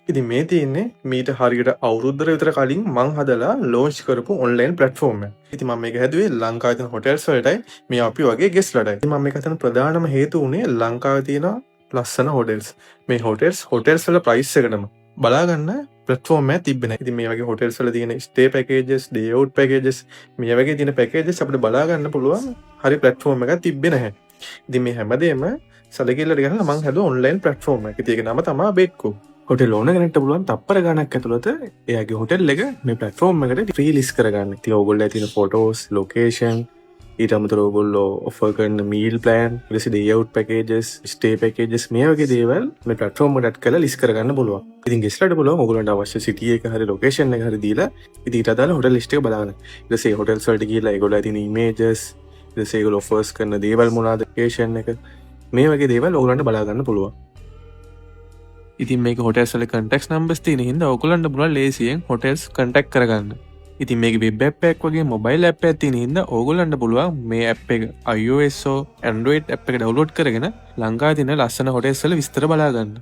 ඉතින් මේ තියෙන්නේ මීට හරියට අවුරුද්දකට විතර කලින් මං හදලා ලෝන්ච් කරපු ඔන්ලයින් ප්ලැට්ෆෝම් එක. ඉතින් මම මේක හැදුවේ ලංකාවේ තියෙන හොටෙල්ස් වලටයි මේ අපි වගේ ගෙස්ට්ලටයි. ඉතින් මම මේක හදන ප්‍රධානම හේතුව උනේ ලංකාවේ තියෙන ලස්සන හොටෙල්ස්. මේ හොටෙල්ස් වල ප්‍රයිස් එකටම බලාගන්න ප්ලැට්ෆෝම් එකක් තිබ්බේ නැහැ. ඉතින් මේ වගේ හොටෙල්ස් වල තියෙන stay packages, day out packages, මේ වගේ තියෙන පැකේජස් අපිට බලාගන්න පුළුවන් හරි ප්ලැට්ෆෝම් එකක් තිබ්බේ නැහැ. ඉතින් මේ හැමදේම සැලකිල්ලට ගහලා මං හැදුවා ඔන්ලයින් ප්ලැට්ෆෝම් එකක්. ඉතින් ඒක නම තමයි බෙඩ්කෝ. හොටෙල් ඕන කෙනෙක්ට පුළුවන් තප්පර ගණක් ඇතුළත එයාගේ හොටෙල් එක මේ ප්ලැට්ෆෝම් එකට ෆ්‍රී ලිස්ට් කරගන්න. ඉතින් ඕගොල්ලෝ තියෙන ෆොටෝස්, ලොකේෂන්, ඊට අමතරව ඕගොල්ලෝ ඔෆර් කරන මීල් ප්ලෑන්, ඊට පස්සේ day out packages, stay packages මේ වගේ දේවල් මේ ප්ලැට්ෆෝම් එකට කරලා ලිස්ට් කරගන්න පුළුවන්. ඉතින් ගෙස්ට්ලාට පුළුවන් ඕගොල්ලන්ට අවශ්‍ය සිටි එක හරි ලොකේෂන් එක හරි දීලා ඉතින් ඊට අදාළ හොටෙල් ලිස්ට් එක බලන්න. ඊට පස්සේ හොටෙල්ස් වලට ගිහලා ඒගොල්ලෝ තියෙන ඉමේජස්, ඊට පස්සේ ඒගොල්ලෝ ඔෆර්ස් කරන දේවල් මොනවාද, ලොකේෂන් එක මේ වගේ දේවල් ඕගොල්ලන්ට බලා ගන්න පුළුවන්. ඉතින් මේක හොටෙල්ස් වල කන්ටැක්ට් නම්බර්ස් තියෙන හින්දා ඔයගොල්ලන්ට පුළුවන් ලේසියෙන් හොටෙල්ස් කන්ටැක්ට් කරගන්න. ඉතින් මේක වෙබ් ඇප් එකක් වගේ මොබයිල් ඇප් එකක් තියෙන හින්දා ඕගොල්ලන්ට පුළුවන් මේ ඇප් එක iOS හෝ Android ඇප් එක ඩවුන්ලෝඩ් කරගෙන ලංකාවේ තියෙන ලස්සන හොටෙල්ස් වල විස්තර බලා ගන්න.